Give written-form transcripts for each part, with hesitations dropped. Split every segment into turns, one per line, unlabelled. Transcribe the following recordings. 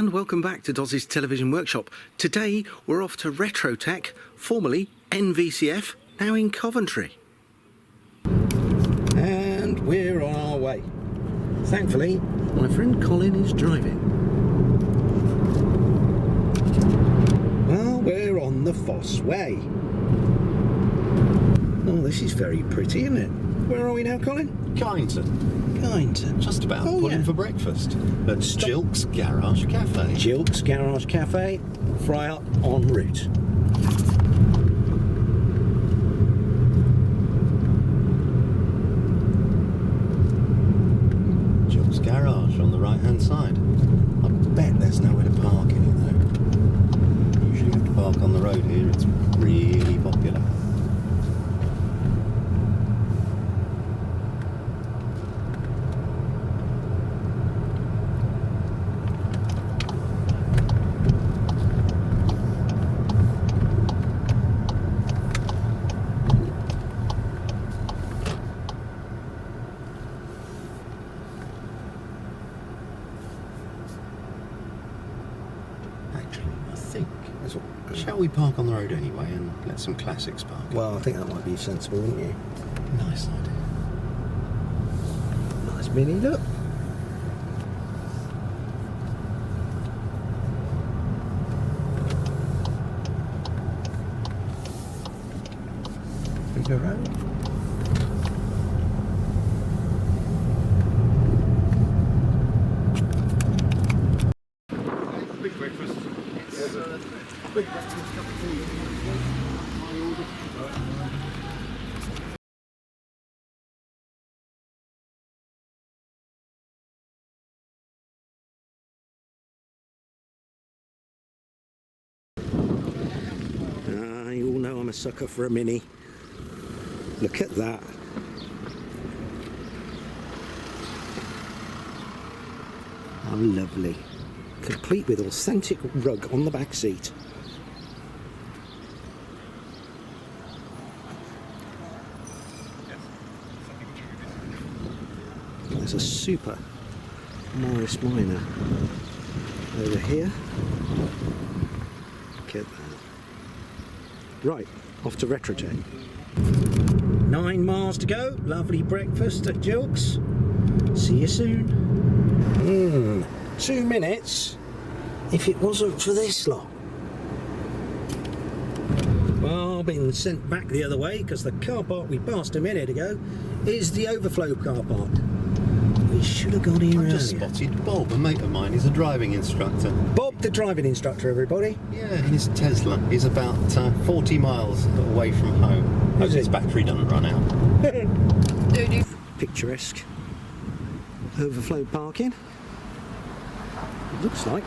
and welcome back to Doz's Television Workshop. Today we're off to Retrotech, formerly NVCF, now in Coventry. And we're on our way. Thankfully, my friend Colin is driving. Well, we're on the Foss Way. Oh, this is very pretty, isn't it? Where are we now, Colin? Kyneton.
Just about pulling for breakfast at Gilk's Garage Cafe.
Gilk's Garage Cafe, fry up en route.
Gilk's Garage on the right hand side. I bet there's nowhere to park in it though. Usually you have to park on the road here, it's really popular. Shall we park on the road anyway and let some classics park?
Well, I think that might be sensible, wouldn't you?
Nice idea.
Nice mini look. Bigger road.
Big breakfast. Big breakfast, cup of tea.
You all know I'm a sucker for a mini. Look at that. How lovely. Complete with authentic rug on the back seat. There's a super Morris Minor over here. Look at that. Right, off to Retrotech. 9 miles to go. Lovely breakfast at Gilk's. See you soon. 2 minutes if it wasn't for this lot. Well, I've been sent back the other way because the car park we passed a minute ago is the overflow car park. We should have got here
I just spotted Bob, a mate of mine. He's a driving instructor.
Bob, the driving instructor, everybody.
Yeah, in his Tesla. He's about 40 miles away from home. Hope his battery doesn't run out.
Picturesque overflow parking. Looks like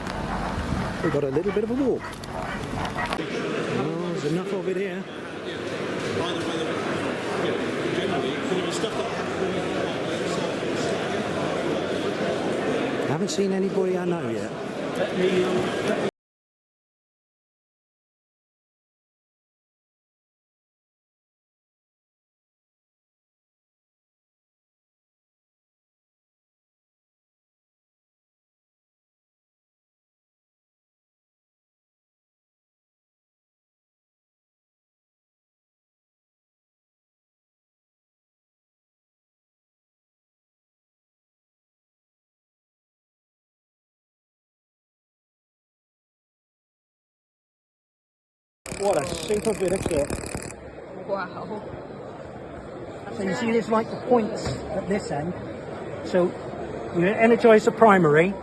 we've got a little bit of a walk. Oh, there's enough of it here. I haven't seen anybody I know yet. What a super bit of kit.
Wow.
So you see there's like the points at this end. So you energise the primary,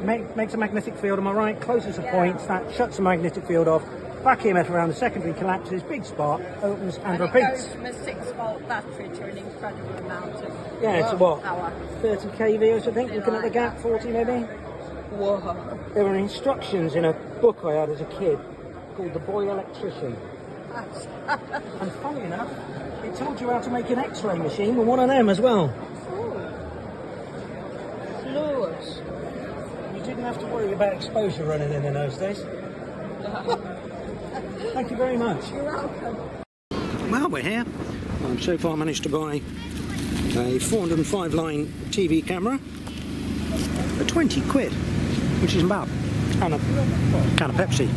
makes a magnetic field on my right, closes the points, that shuts the magnetic field off, back EMF around the secondary collapses, big spark, opens and repeats.
It goes from a 6-volt battery to an incredible amount of
it's what?
power.
30 kV I think, looking at the gap, 40 maybe?
Whoa.
There were instructions in a book I had as a kid called The Boy Electrician. And funny enough, it told you how to make an X-ray machine with one of them as well.
Fluid.
You didn't have to worry about exposure running in those days. Thank you very much.
You're welcome.
Well, we're here. I've so far managed to buy a 405 line TV camera for 20 quid, which is about and a can of Pepsi.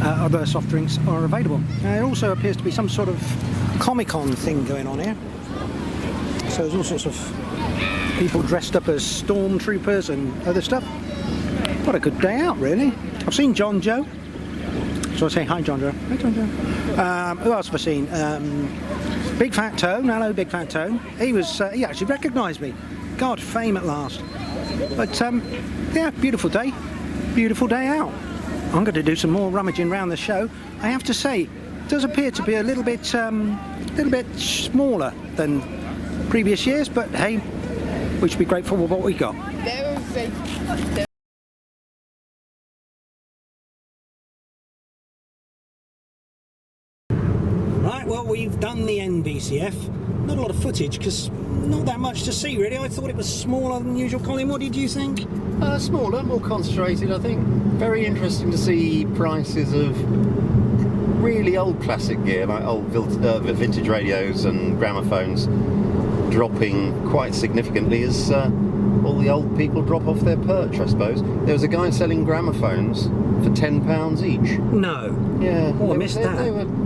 Other soft drinks are available. There also appears to be some sort of Comic-Con thing going on here. So there's all sorts of people dressed up as stormtroopers and other stuff. What a good day out, really. I've seen John Joe. So I say hi, John Joe. Hi, John Joe. Who else have I seen? Big Fat Tone. Hello, Big Fat Tone. He actually recognised me. God, fame at last. But yeah, beautiful day. Beautiful day out. I'm going to do some more rummaging around the show. I have to say, it does appear to be a little bit smaller than previous years, but hey, we should be grateful for what we got. Right, well, we've done the NBCF. Not a lot of footage because not that much to see, really. I thought it was smaller than usual. Colin, what did you think?
Smaller, more concentrated, I think. Very interesting to see prices of really old classic gear, like old vintage radios and gramophones, dropping quite significantly as all the old people drop off their perch, I suppose. There was a guy selling gramophones for £10 each.
No.
Yeah.
Oh, I missed that.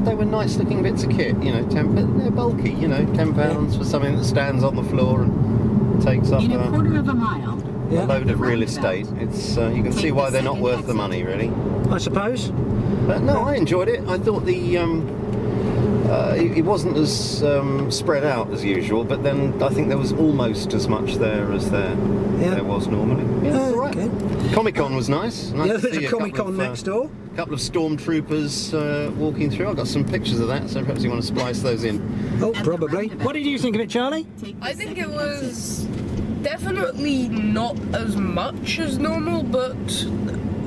They were nice looking bits of kit, you know, but they're bulky, you know, £10 for something that stands on the floor and takes up
in a quarter of a mile.
a load of real estate. It's you can see why they're not worth the money, really.
I suppose.
But no, I enjoyed it. I thought the it wasn't as spread out as usual, but then I think there was almost as much there as there was normally. Yeah, it's all right.
Okay.
Comic-Con was nice.
Yeah, there's a Comic-Con next door.
A couple of stormtroopers walking through. I've got some pictures of that, so perhaps you want to splice those in.
Oh, probably. What did you think of it, Charlie?
I think it was definitely not as much as normal, but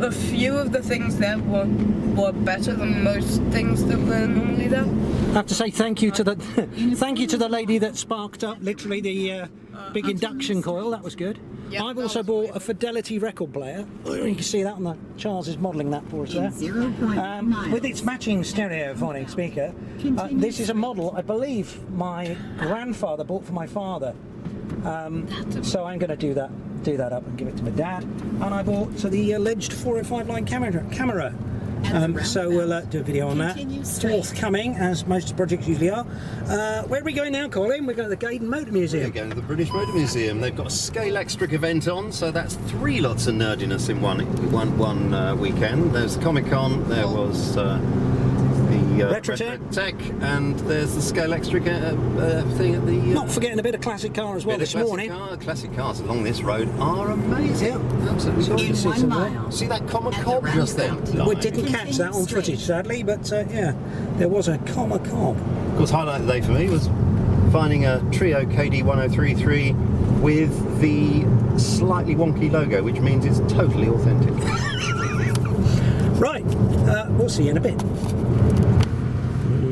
a few of the things there were better than most things that were normally there.
I have to say thank you to the lady that sparked up literally the big induction coil. That was good.
Yep,
I've also bought a Fidelity record player. You can see that on the Charles is modelling that for us there. With its matching stereophonic speaker. This is a model I believe my grandfather bought for my father. So I'm going to do that up and give it to my dad. And I bought the alleged 405 line camera. So we'll do a video on that. Forthcoming, as most projects usually are. Where are we going now, Colin? We're going to the Gaydon Motor Museum.
We're going to the British Motor Museum. They've got a Scalextric event on, so that's 3 lots of nerdiness in one weekend. There's Comic-Con, there was the Retrotech, and there's the Scalextric thing at the...
Not forgetting a bit of classic car as well this morning.
Classic cars along this road are amazing. Yeah, absolutely. See that common cob just then?
We didn't catch that on footage, sadly, but yeah, there was a comma cob.
Of course, highlight of the day for me was finding a Trio KD1033 with the slightly wonky logo, which means it's totally authentic.
Right, we'll see you in a bit.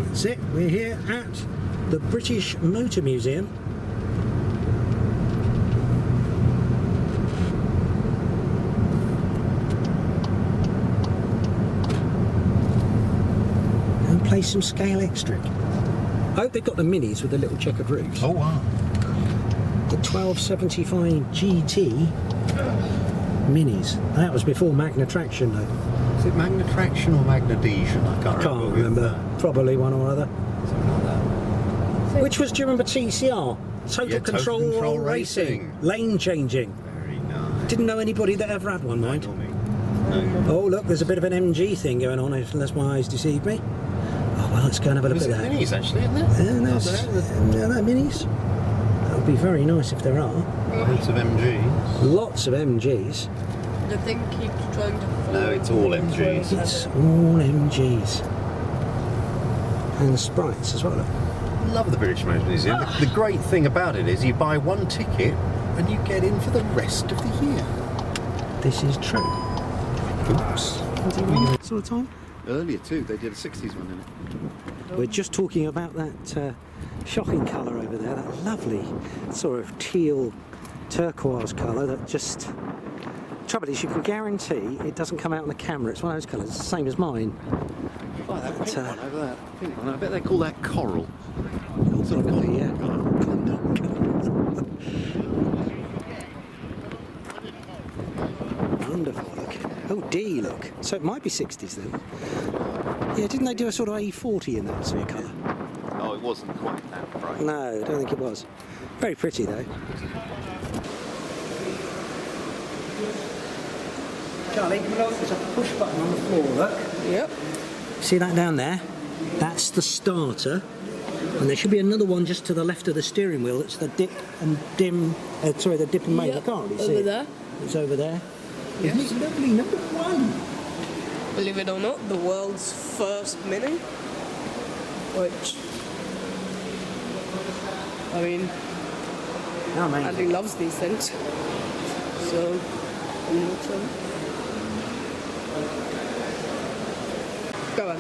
That's it, we're here at the British Motor Museum. And play some Scalextric. I hope they've got the minis with the little checkered roofs.
Oh wow.
The 1275 GT minis. That was before Magna Traction though.
Is it Magna Traction or Magna Desian? I can't
remember. Probably one or other.
Something like that.
Which was, do you remember TCR? Total Control Racing. Lane changing.
Very nice.
Didn't know anybody that ever had one, mind.
No.
Oh look, there's a bit of an MG thing going on, unless my eyes deceive me. Oh well, let's go and have a look at that.
Minis actually, isn't there?
Yeah, no minis. That would be very nice if there are.
Lots of MGs.
Lots of MGs.
The thing keeps trying to fall.
No, it's all MGs.
It's all MGs. And sprites as well. Look.
Love the British Motor Museum. The great thing about it is you buy one ticket and you get in for the rest of the year.
This is true.
Oops.
What sort of time?
Earlier too, they did a 60s one in it.
We're just talking about that shocking colour over there, that lovely sort of teal turquoise colour that just... Trouble is, you can guarantee it doesn't come out on the camera. It's one of those colours, it's the same as mine.
Oh, that pink one over there. Pink one. I bet they call that coral.
Probably, yeah. Wonderful. Look. Oh, D, look. So it might be 60s then. Yeah, didn't they do a sort of A40 in that sort of colour?
Oh, it wasn't quite that bright.
No, I don't think it was. Very pretty though. Charlie, come along. There's a push button on the floor, look.
Yep.
See that down there? That's the starter. And there should be another one just to the left of the steering wheel. That's the dip and dim. Sorry, the dip and main.
Yep,
I can't really see
over
it.
there.
It's over there.
Yes.
Isn't it lovely? Number 1.
Believe it or not, the world's first Mini. Which, I mean, Andy loves these things. So, I'm not sure. Go on.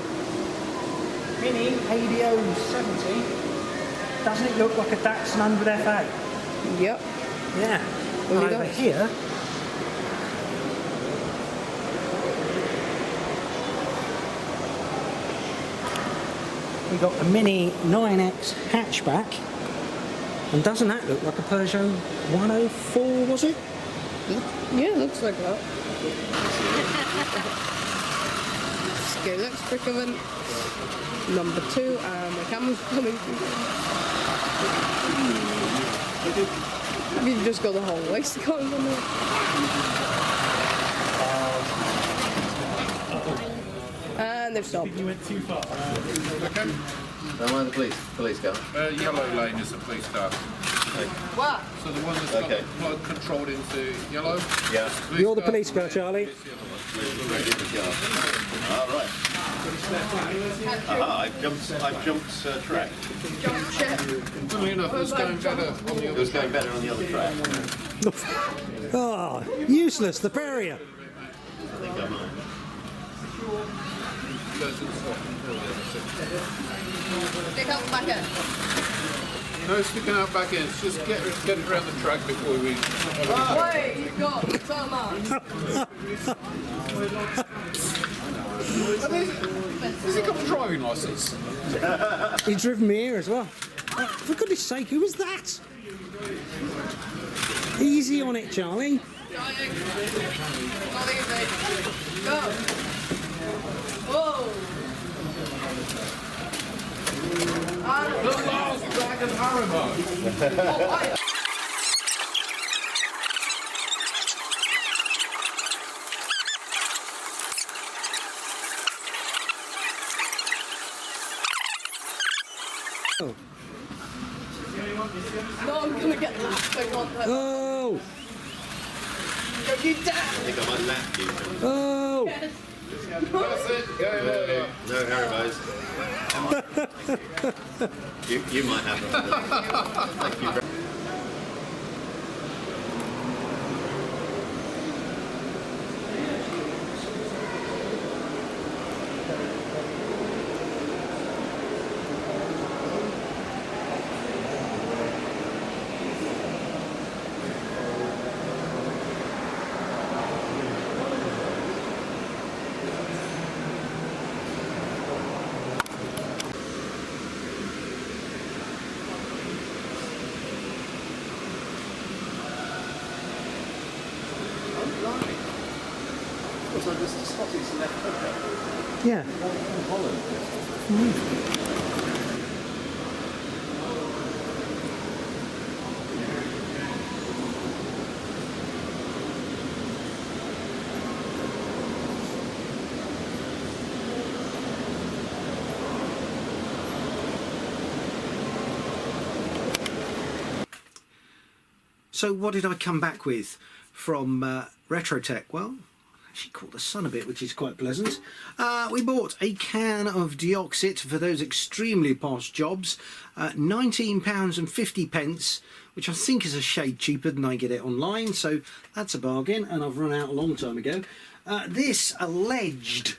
Mini ADO 70. Doesn't it look like a Datsun 100 FA?
Yep.
Yeah.
Well,
And over here, we got a Mini 9X hatchback. And doesn't that look like a Peugeot 104, was it?
Yeah, looks like that. Scalextric event. Number 2, and the camera's coming through. You've just got the whole waist going on there. And they've stopped.
You went too far.
Okay.
Now, where the police go?
Yellow lane is the police car.
What?
So the one that's got
Okay.
the plug controlled into yellow.
Yeah.
You're the police car, Charlie.
All right. Aha, I've jumped track.
Funnily enough, it's going better on the
It
other
was going better on the other track.
Oh, useless, the barrier.
I think I might.
Stick out back in.
No sticking out back in. It's just get it around the track before we.
Wait, you've got so much.
Has he got a driving licence?
He's driven me here as well. Oh, for goodness sake, who was that? Easy on it, Charlie.
Not easy. Go. Whoa.
The last dragon Harimo.
Oh.
No, I'm gonna get that. I want that.
Oh.
Go you down.
I think I might lap you.
Oh.
That's it. Go.
No Haribos. you might have them. Thank you very So this is Scotty's left hooker.
Yeah.
From Colin.
So what did I come back with from Retrotech? Well, actually caught the sun a bit, which is quite pleasant. We bought a can of deoxit for those extremely posh jobs, £19.50, which I think is a shade cheaper than I get it online, so that's a bargain, and I've run out a long time ago. This alleged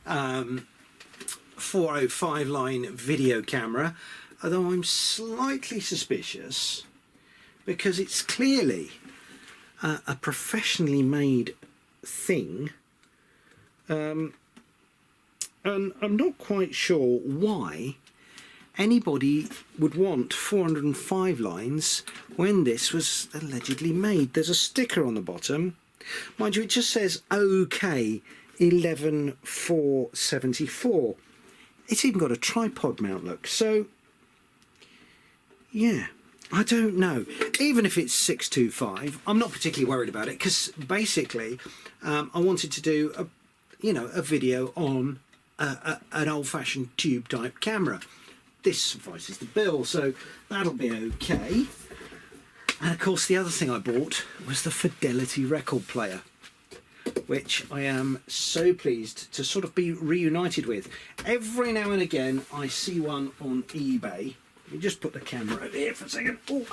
405 line video camera, although I'm slightly suspicious because it's clearly a professionally made thing, and I'm not quite sure why anybody would want 405 lines when this was allegedly made. There's a sticker on the bottom Mind you, it just says OK 11474. It's even got a tripod mount, look. So, yeah, I don't know. Even if it's 625, I'm not particularly worried about it because basically I wanted to do a video on an old-fashioned tube type camera. This suffices the bill, so that'll be okay. And of course the other thing I bought was the Fidelity record player, which I am so pleased to sort of be reunited with. Every now and again I see one on eBay. Let me just put the camera over here for a second. Ooh.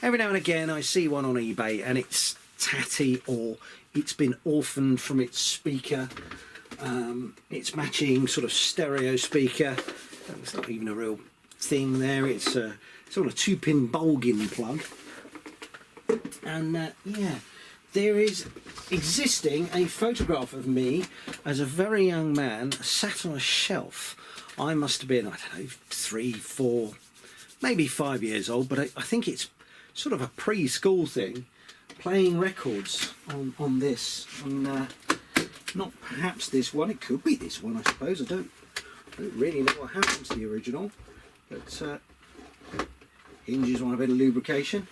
Every now and again I see one on eBay and it's tatty or it's been orphaned from its speaker. Its matching sort of stereo speaker. It's not even a real thing there. It's on a 2-pin Bolgin plug. And yeah, there is existing a photograph of me as a very young man sat on a shelf. I must have been, I don't know, 3, 4, maybe 5 years old, but I think it's sort of a preschool thing, playing records on this. Not perhaps this one, it could be this one I suppose. I don't really know what happened to the original, but hinges on a bit of lubrication.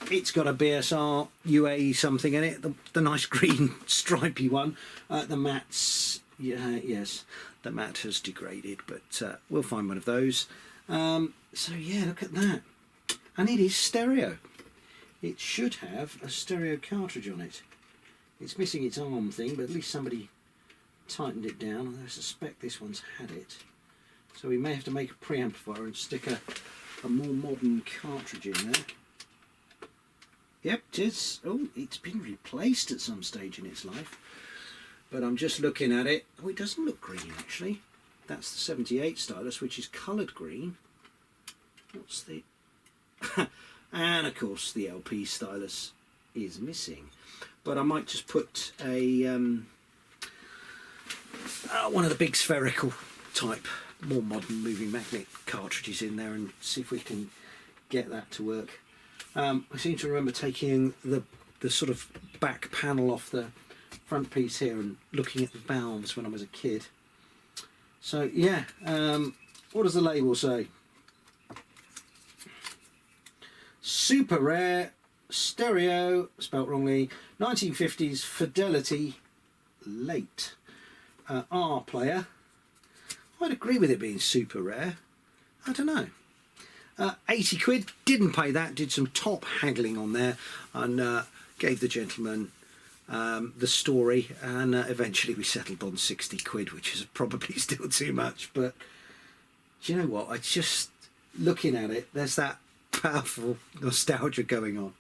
It's got a BSR UA something in it, the nice green stripy one. The mat's, yes, the mat has degraded, but we'll find one of those. So yeah, look at that. And it is stereo. It should have a stereo cartridge on it. It's missing its arm thing, but at least somebody tightened it down, and I suspect this one's had it. So we may have to make a preamplifier and stick a more modern cartridge in there. Yep, it is. Oh, it's been replaced at some stage in its life. But I'm just looking at it. Oh, it doesn't look green actually. That's the 78 stylus, which is coloured green. What's the... and of course the LP stylus is missing. But I might just put a one of the big spherical type, more modern moving magnet cartridges in there and see if we can get that to work. I seem to remember taking the sort of back panel off the front piece here and looking at the valves when I was a kid. So yeah, what does the label say? Super rare stereo, spelt wrongly, 1950s Fidelity late R player. I'd agree with it being super rare. I don't know. 80 quid, didn't pay that, did some top haggling on there and gave the gentleman the story, and eventually we settled on 60 quid, which is probably still too much, but do you know what, I just, looking at it, there's that powerful nostalgia going on.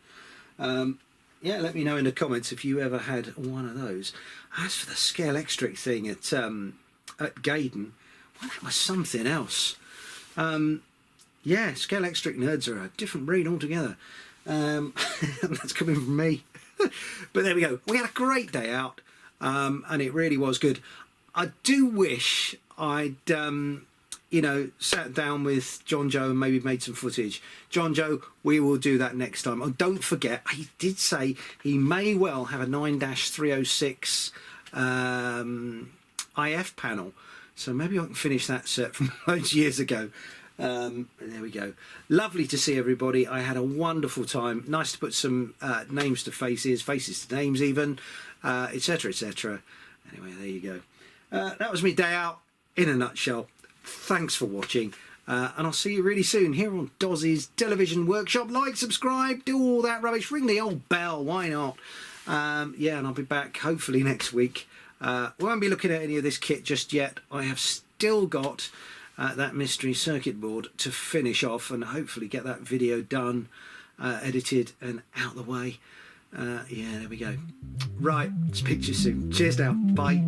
Yeah, let me know in the comments if you ever had one of those. As for the Scalextric thing at Gaydon, well, that was something else. Yeah, Scalextric nerds are a different breed altogether. That's coming from me. But there we go. We had a great day out, and it really was good. I do wish I'd, you know, sat down with John Joe and maybe made some footage. John Joe, we will do that next time. Oh, don't forget, he did say he may well have a 9-306 IF panel. So maybe I can finish that set from loads of years ago. There we go. Lovely to see everybody. I had a wonderful time. Nice to put some names to faces, faces to names even, etc, etc. Anyway, there you go. That was me day out in a nutshell. Thanks for watching, and I'll see you really soon here on Doz's Television Workshop. Like, subscribe, do all that rubbish, ring the old bell, why not? Yeah, and I'll be back hopefully next week. We won't be looking at any of this kit just yet. I have still got that mystery circuit board to finish off and hopefully get that video done, edited and out the way. Yeah, there we go. Right, speak to you soon. Cheers now, bye.